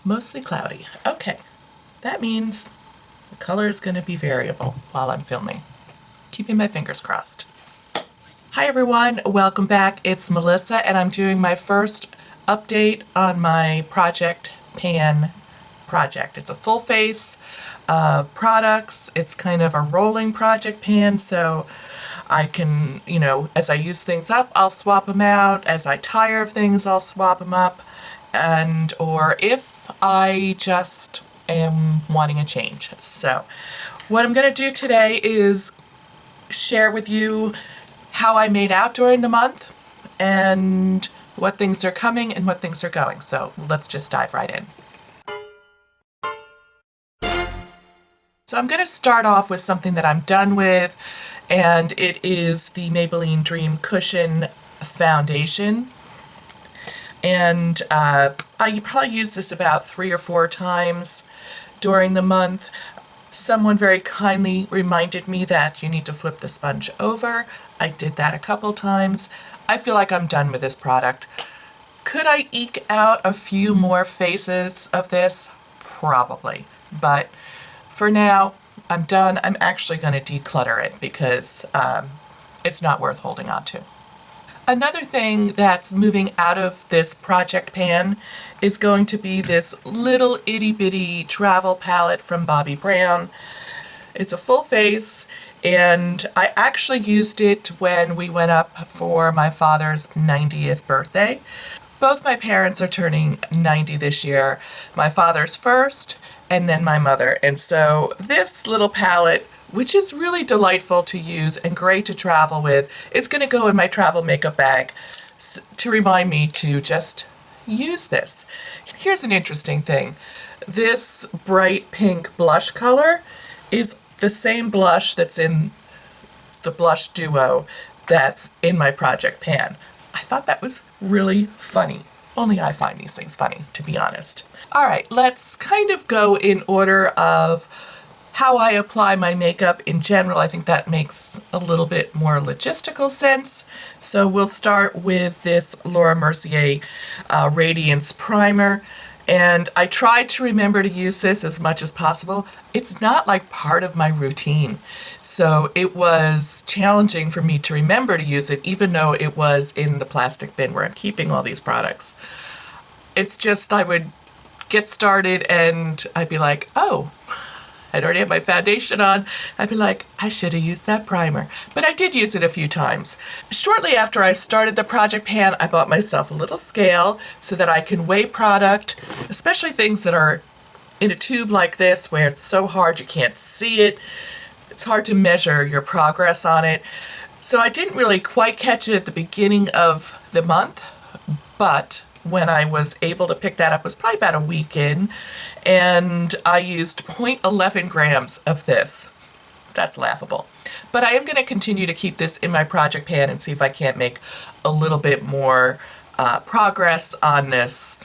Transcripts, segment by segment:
Mostly cloudy. Okay, that means the color is going to be variable while I'm filming. Keeping my fingers crossed. Hi everyone, welcome back. It's Melissa and I'm doing my first update on my Project Pan project. It's a full face of products. It's kind of a rolling project pan, so I can, as I use things up, I'll swap them out. As I tire of things, I'll swap them up. Or if I just am wanting a change. So what I'm going to do today is share with you how I made out during the month and what things are coming and what things are going. So let's just dive right in. So I'm going to start off with something that I'm done with, and it is the Maybelline Dream Cushion Foundation. And I probably used this about 3 or 4 times during the month. Someone very kindly reminded me that you need to flip the sponge over. I did that a couple times. I feel like I'm done with this product. Could I eke out a few more faces of this? Probably. But for now, I'm done. I'm actually going to declutter it because it's not worth holding on to. Another thing that's moving out of this project pan is going to be this little itty bitty travel palette from Bobbi Brown. It's a full face, and I actually used it when we went up for my father's 90th birthday. Both my parents are turning 90 this year. My father's first, and then my mother. And so this little palette, which is really delightful to use and great to travel with, is going to go in my travel makeup bag to remind me to just use this. Here's an interesting thing. This bright pink blush color is the same blush that's in the blush duo that's in my project pan. I thought that was really funny. Only I find these things funny, to be honest. All right, let's kind of go in order of how I apply my makeup in general. I think that makes a little bit more logistical sense. So we'll start with this Laura Mercier Radiance Primer. And I tried to remember to use this as much as possible. It's not like part of my routine. So it was challenging for me to remember to use it, even though it was in the plastic bin where I'm keeping all these products. It's just I would get started and I'd be like, oh, I'd already had my foundation on. I'd be like, I should have used that primer. But I did use it a few times. Shortly after I started the project pan, I bought myself a little scale so that I can weigh product, especially things that are in a tube like this where it's so hard you can't see it. It's hard to measure your progress on it. So I didn't really quite catch it at the beginning of the month, but when I was able to pick that up was probably about a week in, and I used 0.11 grams of this. That's laughable. But I am going to continue to keep this in my project pan and see if I can't make a little bit more progress on this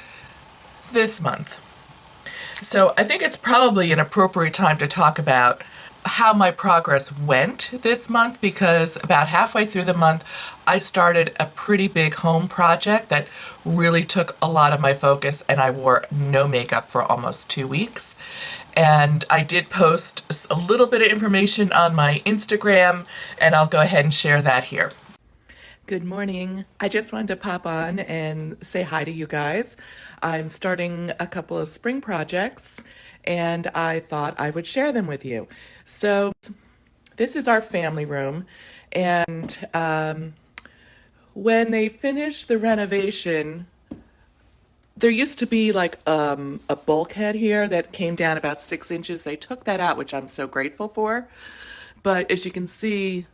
month. So I think it's probably an appropriate time to talk about how my progress went this month, because about halfway through the month I started a pretty big home project that really took a lot of my focus, and I wore no makeup for almost 2 weeks. And I did post a little bit of information on my Instagram, and I'll go ahead and share that here. Good morning. I just wanted to pop on and say hi to you guys. I'm starting a couple of spring projects, and I thought I would share them with you. So this is our family room, and when they finished the renovation, there used to be like a bulkhead here that came down about 6 inches. They took that out, which I'm so grateful for. But as you can see,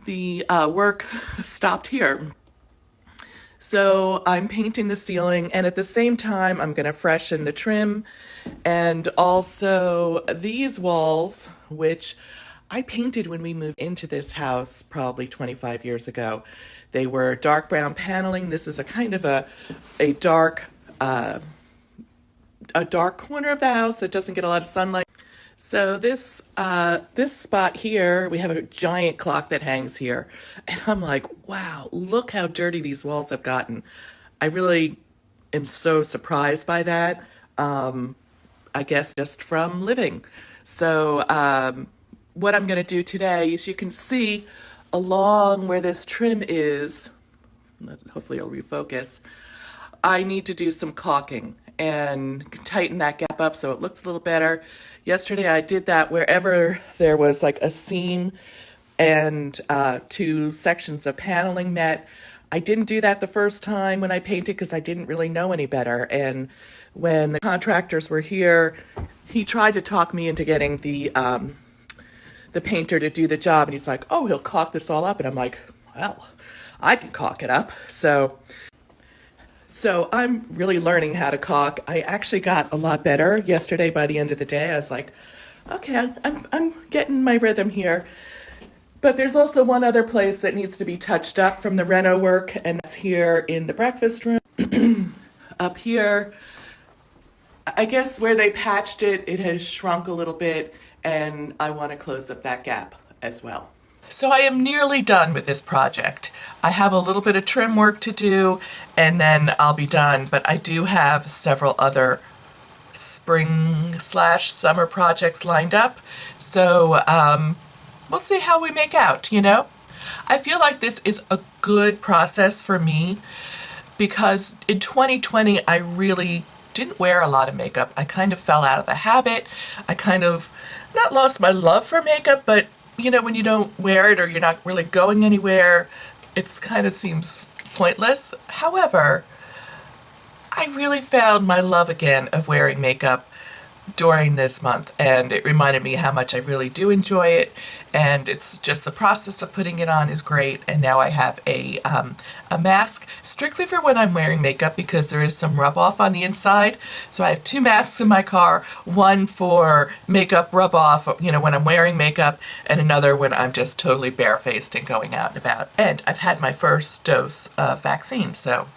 the work stopped here. So I'm painting the ceiling, and at the same time I'm going to freshen the trim, and also these walls, which I painted when we moved into this house probably 25 years ago. They were dark brown paneling. This is a kind of a dark corner of the house that doesn't get a lot of sunlight. So this spot here, we have a giant clock that hangs here. And I'm like, wow, look how dirty these walls have gotten. I really am so surprised by that. I guess just from living. So what I'm going to do today is, you can see along where this trim is, hopefully it'll refocus, I need to do some caulking and tighten that gap up so it looks a little better. Yesterday I did that wherever there was like a seam and two sections of paneling met. I didn't do that the first time when I painted because I didn't really know any better. And when the contractors were here, he tried to talk me into getting the painter to do the job. And he's like, oh, he'll caulk this all up. And I'm like, well, I can caulk it up. So I'm really learning how to caulk. I actually got a lot better yesterday. By the end of the day, I was like, okay, I'm getting my rhythm here. But there's also one other place that needs to be touched up from the reno work, and that's here in the breakfast room. Up here, I guess where they patched it, it has shrunk a little bit, and I want to close up that gap as well. So I am nearly done with this project. I have a little bit of trim work to do, and then I'll be done, but I do have several other spring/summer projects lined up. So we'll see how we make out, you know? I feel like this is a good process for me because in 2020, I really didn't wear a lot of makeup. I kind of fell out of the habit. I kind of not lost my love for makeup, but you know, when you don't wear it or you're not really going anywhere, it's kind of seems pointless. However, I really found my love again of wearing makeup during this month, and it reminded me how much I really do enjoy it, and it's just the process of putting it on is great. And now I have a mask strictly for when I'm wearing makeup because there is some rub off on the inside. So I have two masks in my car, one for makeup rub off, you know, when I'm wearing makeup, and another when I'm just totally barefaced and going out and about. And I've had my first dose of vaccine, so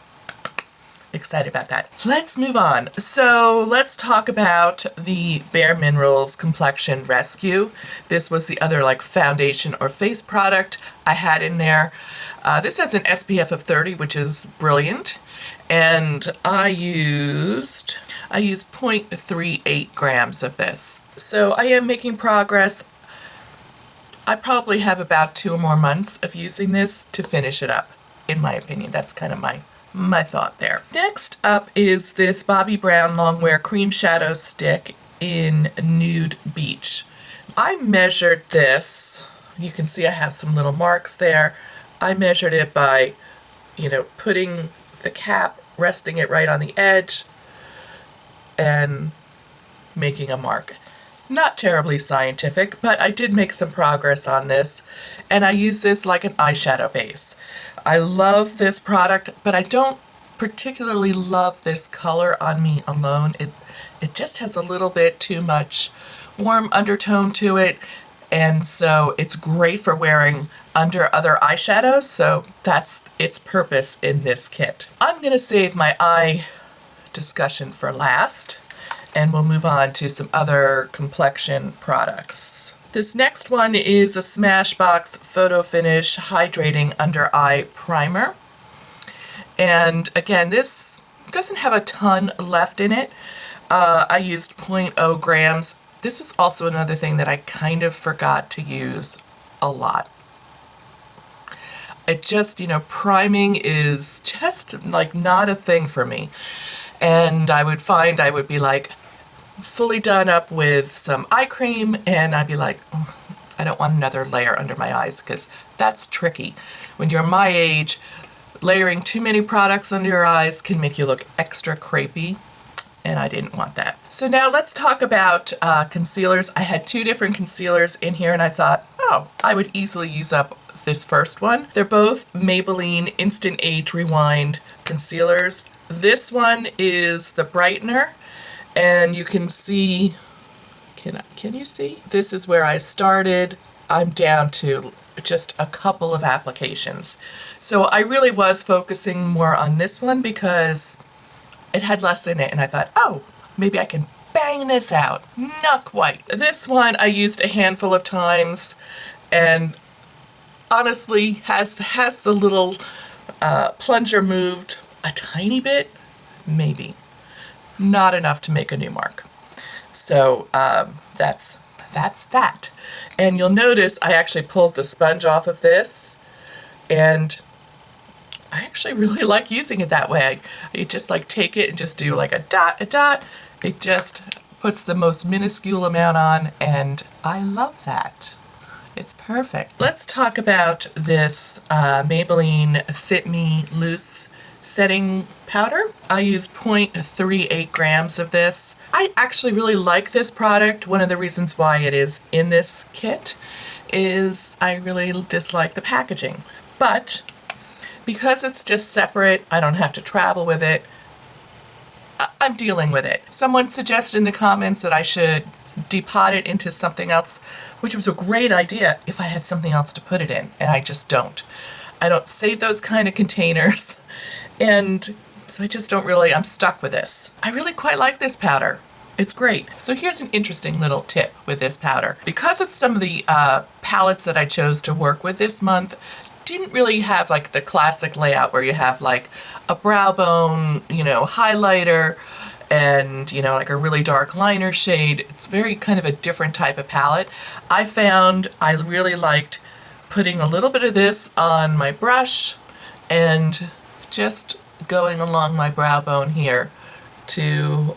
excited about that. Let's move on. So let's talk about the Bare Minerals Complexion Rescue. This was the other like foundation or face product I had in there. This has an SPF of 30, which is brilliant. And I used 0.38 grams of this. So I am making progress. I probably have about 2 or more months of using this to finish it up, in my opinion. That's kind of my thought there. Next up is this Bobbi Brown Longwear Cream Shadow Stick in Nude Beach. I measured this. You can see I have some little marks there. I measured it by, you know, putting the cap, resting it right on the edge, and making a mark. Not terribly scientific, but I did make some progress on this, and I use this like an eyeshadow base. I love this product, but I don't particularly love this color on me alone. It just has a little bit too much warm undertone to it, and so it's great for wearing under other eyeshadows, so that's its purpose in this kit. I'm going to save my eye discussion for last, and we'll move on to some other complexion products. This next one is a Smashbox Photo Finish Hydrating Under Eye Primer. And again, this doesn't have a ton left in it. I used 0.0 grams. This was also another thing that I kind of forgot to use a lot. It just, you know, priming is just like not a thing for me. And I would find I would be like fully done up with some eye cream, and I'd be like, oh, I don't want another layer under my eyes, because that's tricky. When you're my age, layering too many products under your eyes can make you look extra crepey, and I didn't want that. So now let's talk about concealers. I had 2 different concealers in here, and I thought, oh, I would easily use up this first one. They're both Maybelline Instant Age Rewind concealers. This one is the brightener, and you can see, can you see? This is where I started. I'm down to just a couple of applications. So I really was focusing more on this one because it had less in it, and I thought, oh, maybe I can bang this out. Not quite. This one I used a handful of times, and honestly has the little plunger moved a tiny bit, maybe. not enough to make a new mark. So that's that. And you'll notice I actually pulled the sponge off of this, and I actually really like using it that way. You just like take it and just do like a dot, It just puts the most minuscule amount on, and I love that. It's perfect. Let's talk about this Maybelline Fit Me Loose setting powder. I use 0.38 grams of this. I actually really like this product. One of the reasons why it is in this kit is I really dislike the packaging. But because it's just separate, I don't have to travel with it, I'm dealing with it. Someone suggested in the comments that I should depot it into something else, which was a great idea if I had something else to put it in, and I just don't. I don't save those kind of containers, and so I just don't really, I'm stuck with this. I really quite like this powder. It's great. So here's an interesting little tip with this powder. Because it's some of the palettes that I chose to work with this month didn't really have like the classic layout where you have like a brow bone, highlighter, and like a really dark liner shade. It's very kind of a different type of palette. I found I really liked putting a little bit of this on my brush and just going along my brow bone here to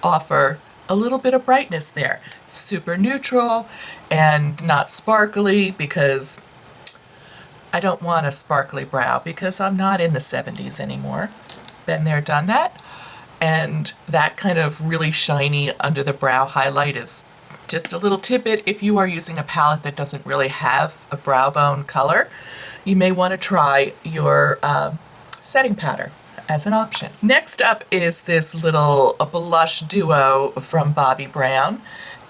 offer a little bit of brightness there. Super neutral and not sparkly, because I don't want a sparkly brow because I'm not in the 70s anymore. Been there, done that. And that kind of really shiny under the brow highlight is just a little tidbit. If you are using a palette that doesn't really have a brow bone color, you may want to try your setting powder as an option. Next up is this little blush duo from Bobbi Brown.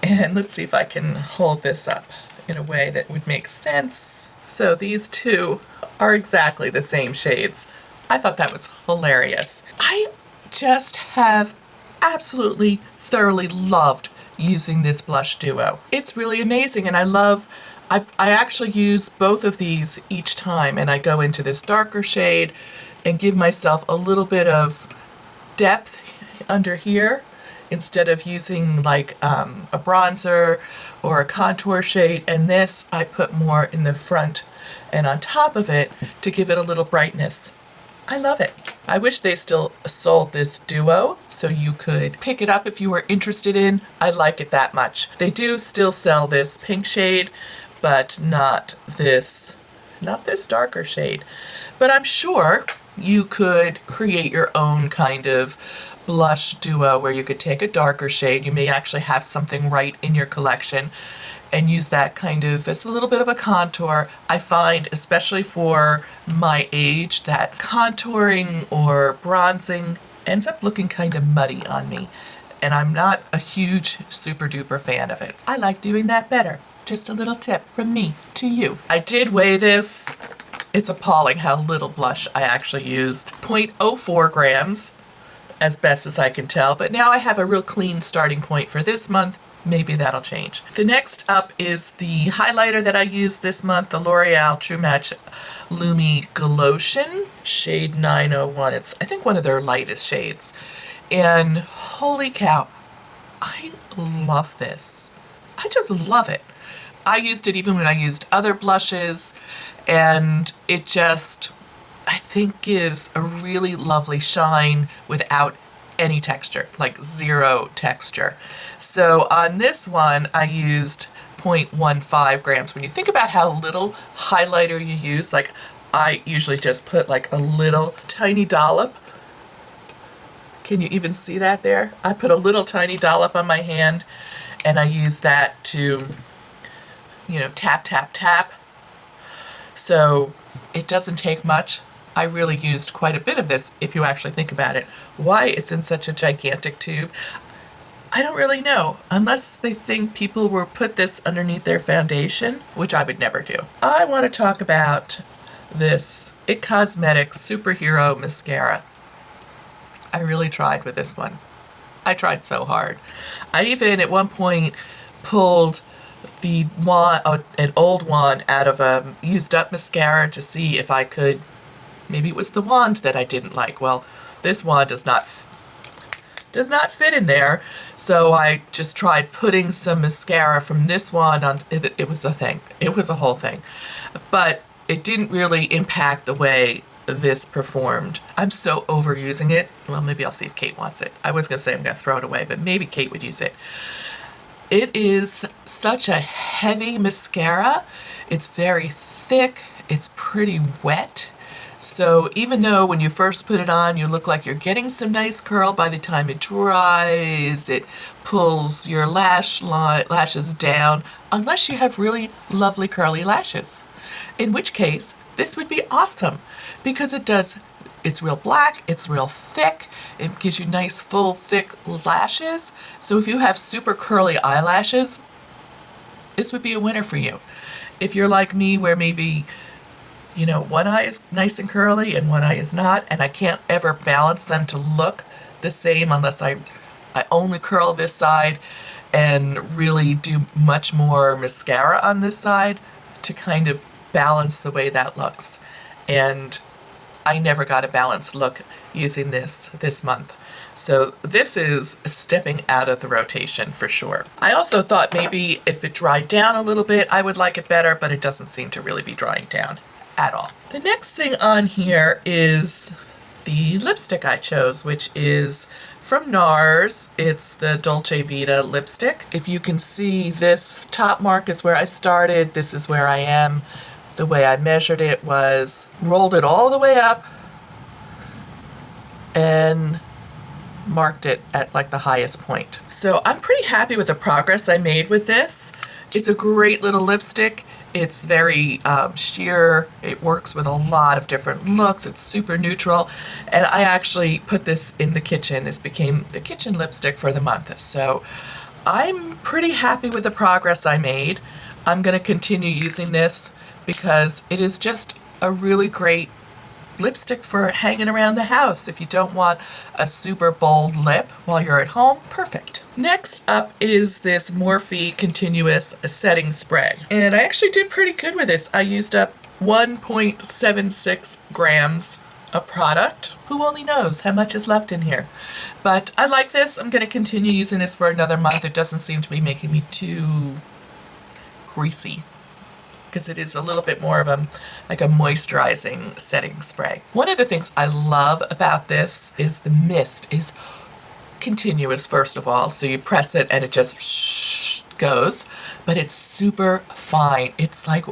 And let's see if I can hold this up in a way that would make sense. So these two are exactly the same shades. I thought that was hilarious. I just have absolutely thoroughly loved using this blush duo. It's really amazing, and I actually use both of these each time, and I go into this darker shade and give myself a little bit of depth under here instead of using like a bronzer or a contour shade, and this I put more in the front and on top of it to give it a little brightness. I love it. I wish they still sold this duo so you could pick it up if you were interested in. I like it that much. They do still sell this pink shade, but not this darker shade. But I'm sure you could create your own kind of blush duo where you could take a darker shade. You may actually have something right in your collection and use that kind of as a little bit of a contour. I find, especially for my age, that contouring or bronzing ends up looking kind of muddy on me, and I'm not a huge super duper fan of it. I like doing that better. Just a little tip from me to you. I did weigh this. It's appalling how little blush I actually used. 0.04 grams, as best as I can tell, but now I have a real clean starting point for this month. Maybe that'll change. The next up is the highlighter that I used this month, the L'Oreal True Match Lumi Glotion, shade 901. It's, I think, one of their lightest shades. And holy cow, I love this. I just love it. I used it even when I used other blushes, and it just, I think, gives a really lovely shine without any texture, like zero texture. So on this one, I used 0.15 grams. When you think about how little highlighter you use, like I usually just put like a little tiny dollop. Can you even see that there? I put a little tiny dollop on my hand, and I use that to, tap, tap, tap. So it doesn't take much. I really used quite a bit of this, if you actually think about it. Why it's in such a gigantic tube, I don't really know, unless they think people will put this underneath their foundation, which I would never do. I want to talk about this IT Cosmetics Superhero Mascara. I really tried with this one. I tried so hard. I even at one point pulled the wand, an old wand out of a used up mascara to see if I could, maybe it was the wand that I didn't like. Well, this wand does does not fit in there. So I just tried putting some mascara from this one on. It was a thing. It was a whole thing. But it didn't really impact the way this performed. I'm so overusing it. Well, maybe I'll see if Kate wants it. I was going to say I'm going to throw it away, but maybe Kate would use it. It is such a heavy mascara. It's very thick. It's pretty wet. So even though when you first put it on, you look like you're getting some nice curl, by the time it dries, it pulls your lashes down, unless you have really lovely curly lashes. In which case, this would be awesome, because it's real black, it's real thick, it gives you nice, full, thick lashes. So if you have super curly eyelashes, this would be a winner for you. If you're like me, where maybe, you know, one eye is nice and curly and one eye is not, and I can't ever balance them to look the same unless I only curl this side and really do much more mascara on this side to kind of balance the way that looks. And I never got a balanced look using this month. So this is stepping out of the rotation for sure. I also thought maybe if it dried down a little bit, I would like it better, but it doesn't seem to really be drying down at all. The next thing on here is the lipstick I chose, which is from NARS. It's the Dolce Vita lipstick. If you can see, this top mark is where I started. This is where I am. The way I measured it was rolled it all the way up and marked it at like the highest point. So I'm pretty happy with the progress I made with this. It's a great little lipstick. It's very sheer. It works with a lot of different looks. It's super neutral. And I actually put this in the kitchen. This became the kitchen lipstick for the month. So I'm pretty happy with the progress I made. I'm going to continue using this because it is just a really great lipstick for hanging around the house. If you don't want a super bold lip while you're at home, perfect. Next up is this Morphe Continuous Setting Spray. And I actually did pretty good with this. I used up 1.76 grams of product. Who only knows how much is left in here? But I like this. I'm going to continue using this for another month. It doesn't seem to be making me too greasy, because it is a little bit more of like a moisturizing setting spray. One of the things I love about this is the mist is continuous, first of all. So you press it and it just goes, but it's super fine. It's like,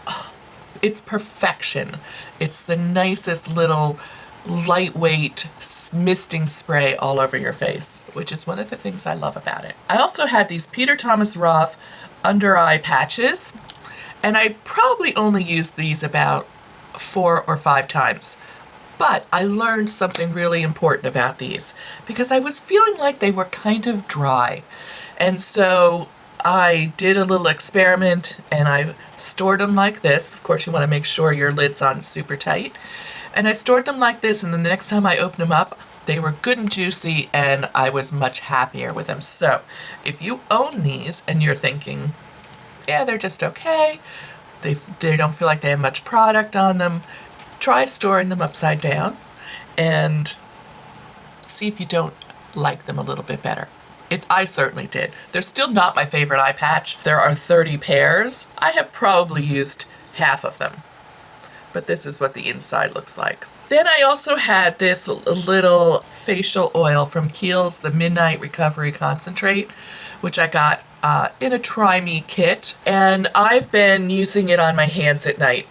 oh, it's perfection. It's the nicest little lightweight misting spray all over your face, which is one of the things I love about it. I also had these Peter Thomas Roth under eye patches. And I probably only used these about 4 or 5 times. But I learned something really important about these because I was feeling like they were kind of dry. And so I did a little experiment and I stored them like this. Of course, you want to make sure your lid's on super tight. And I stored them like this, and then the next time I opened them up, they were good and juicy, and I was much happier with them. So if you own these and you're thinking, yeah, they're just okay, they don't feel like they have much product on them, try storing them upside down and see if you don't like them a little bit better. I certainly did. They're still not my favorite eye patch. There are 30 pairs. I have probably used half of them, but this is what the inside looks like. Then I also had this little facial oil from Kiehl's, the Midnight Recovery Concentrate, which I got in a Try Me kit, and I've been using it on my hands at night.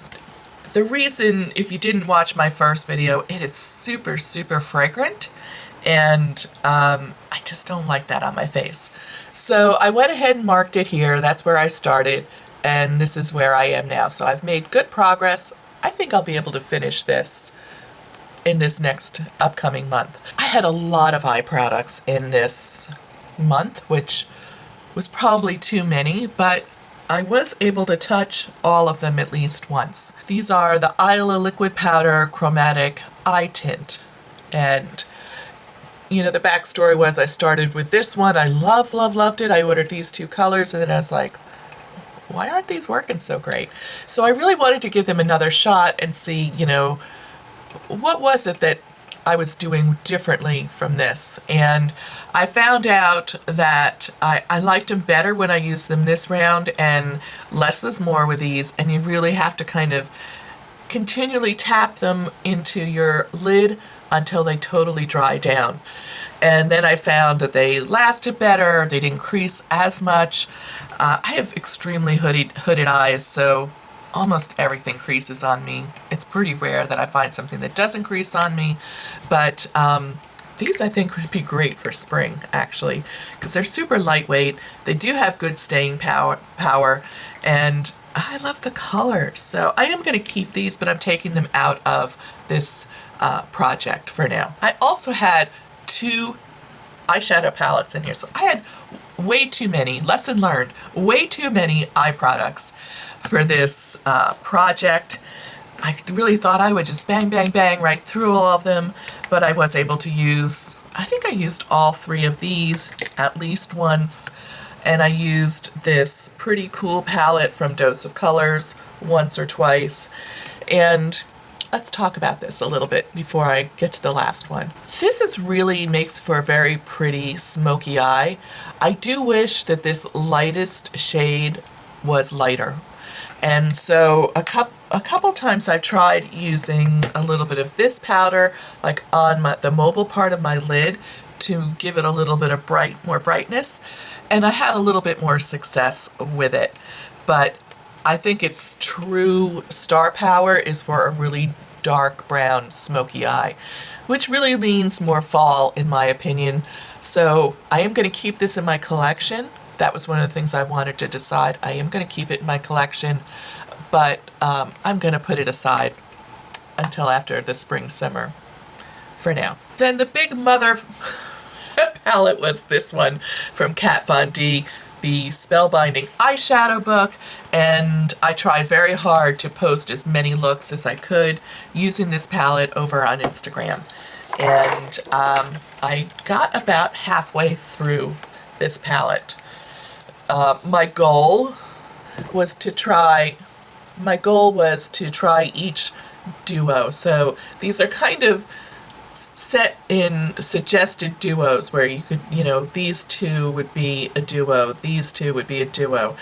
The reason, if you didn't watch my first video, it is super, super fragrant, and I just don't like that on my face. So I went ahead and marked it here. That's where I started, and this is where I am now. So I've made good progress. I think I'll be able to finish this in this next upcoming month. I had a lot of eye products in this month, which was probably too many, but I was able to touch all of them at least once. These are the Isla Liquid Powder Chromatic Eye Tint. And, you know, the backstory was I started with this one. I loved it. I ordered these 2 colors, and then I was like, why aren't these working so great? So I really wanted to give them another shot and see, you know, what was it that I was doing differently from this. And I found out that I liked them better when I used them this round, and less is more with these, and you really have to kind of continually tap them into your lid until they totally dry down. And then I found that they lasted better, they didn't crease as much. I have extremely hooded eyes, so almost everything creases on me. It's pretty rare that I find something that doesn't crease on me, but these I think would be great for spring, actually, because they're super lightweight. They do have good staying power, and I love the color. So I am going to keep these, but I'm taking them out of this project for now. I also had 2 eyeshadow palettes in here, so I had way too many, lesson learned, way too many eye products for this project. I really thought I would just bang, bang, bang right through all of them, but I was able to use, I think I used all 3 of these at least once, and I used this pretty cool palette from Dose of Colors once or twice. And let's talk about this a little bit before I get to the last one. This really makes for a very pretty smoky eye. I do wish that this lightest shade was lighter. And so a couple times I've tried using a little bit of this powder, like on the mobile part of my lid, to give it a little bit of more brightness, and I had a little bit more success with it. But I think its true star power is for a really dark brown smoky eye, which really leans more fall in my opinion. So I am going to keep this in my collection. That was one of the things I wanted to decide. I am going to keep it in my collection, but I'm going to put it aside until after the spring summer for now. Then the big mother palette was this one from Kat Von D, the Spellbinding Eyeshadow book, and I tried very hard to post as many looks as I could using this palette over on Instagram. And I got about halfway through this palette. My goal was to try each duo. So these are kind of set in suggested duos where you could, these 2 would be a duo, these 2 would be a duo.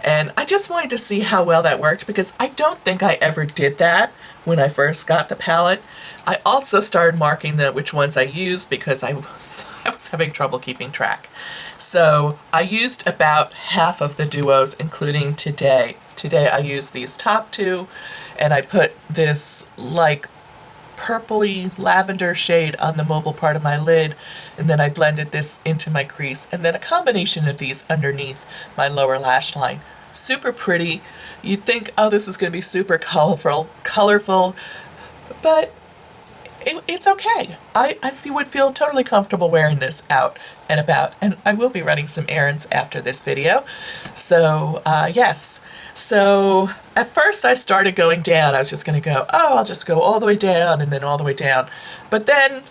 And I just wanted to see how well that worked, because I don't think I ever did that when I first got the palette. I also started marking which ones I used because I was having trouble keeping track. So I used about half of the duos, including today. Today I used these top 2, and I put this like purpley lavender shade on the mobile part of my lid, and then I blended this into my crease, and then a combination of these underneath my lower lash line. Super pretty. You'd think, oh, this is going to be super colorful, but it's okay. I would feel totally comfortable wearing this out and about, and I will be running some errands after this video. So yes. So at first I started going down. I was just going to go, oh, I'll just go all the way down and then all the way down. But then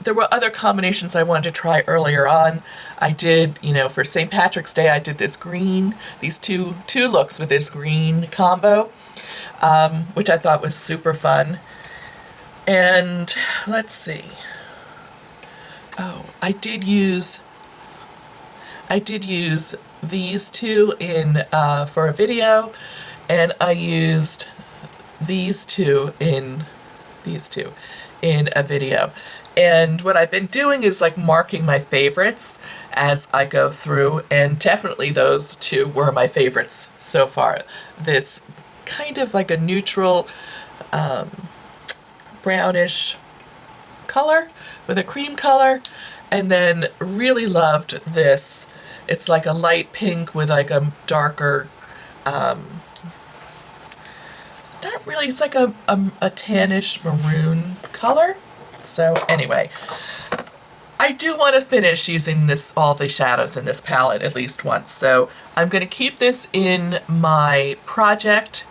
there were other combinations I wanted to try earlier on. I did, for St. Patrick's Day, I did this green, these two looks with this green combo, which I thought was super fun. And let's see. Oh, I did use these 2 in for a video, and I used these two in a video. And what I've been doing is like marking my favorites as I go through, and definitely those 2 were my favorites so far. This kind of like a neutral brownish color with a cream color, and then really loved this. It's like a light pink with like a darker, not really, it's like a tannish maroon color. So anyway, I do want to finish using all the shadows in this palette at least once. So I'm going to keep this in my project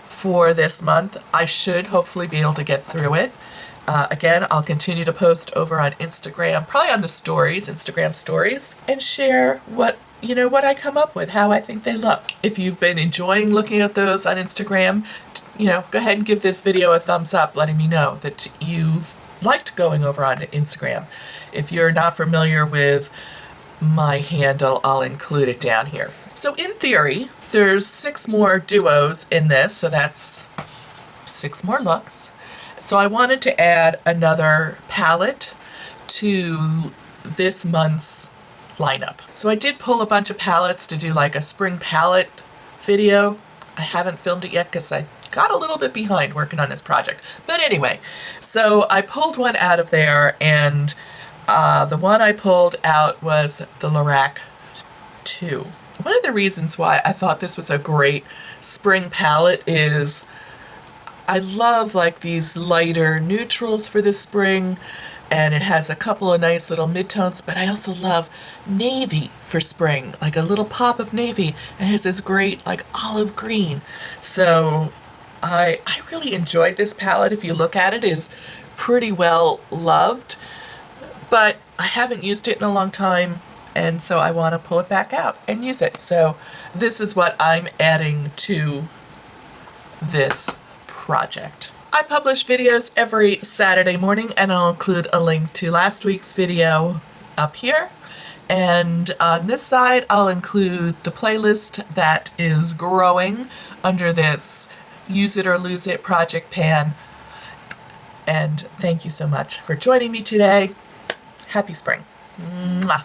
for this month. I should hopefully be able to get through it. Again, I'll continue to post over on Instagram, probably on the stories, Instagram stories, and share what I come up with, how I think they look. If you've been enjoying looking at those on Instagram, go ahead and give this video a thumbs up, letting me know that you've liked going over on Instagram. If you're not familiar with my handle, I'll include it down here. So in theory, there's 6 more duos in this, so that's 6 more looks. So I wanted to add another palette to this month's lineup. So I did pull a bunch of palettes to do like a spring palette video. I haven't filmed it yet because I got a little bit behind working on this project. But anyway, so I pulled one out of there, and the one I pulled out was the Lorac 2. One of the reasons why I thought this was a great spring palette is I love like these lighter neutrals for the spring, and it has a couple of nice little midtones, but I also love navy for spring, like a little pop of navy. It has this great like olive green. So I really enjoyed this palette. If you look at it, it is pretty well loved, but I haven't used it in a long time, and so I want to pull it back out and use it. So this is what I'm adding to this project. I publish videos every Saturday morning, and I'll include a link to last week's video up here. And on this side, I'll include the playlist that is growing under this Use It or Lose It project pan. And thank you so much for joining me today. Happy spring. Mwah.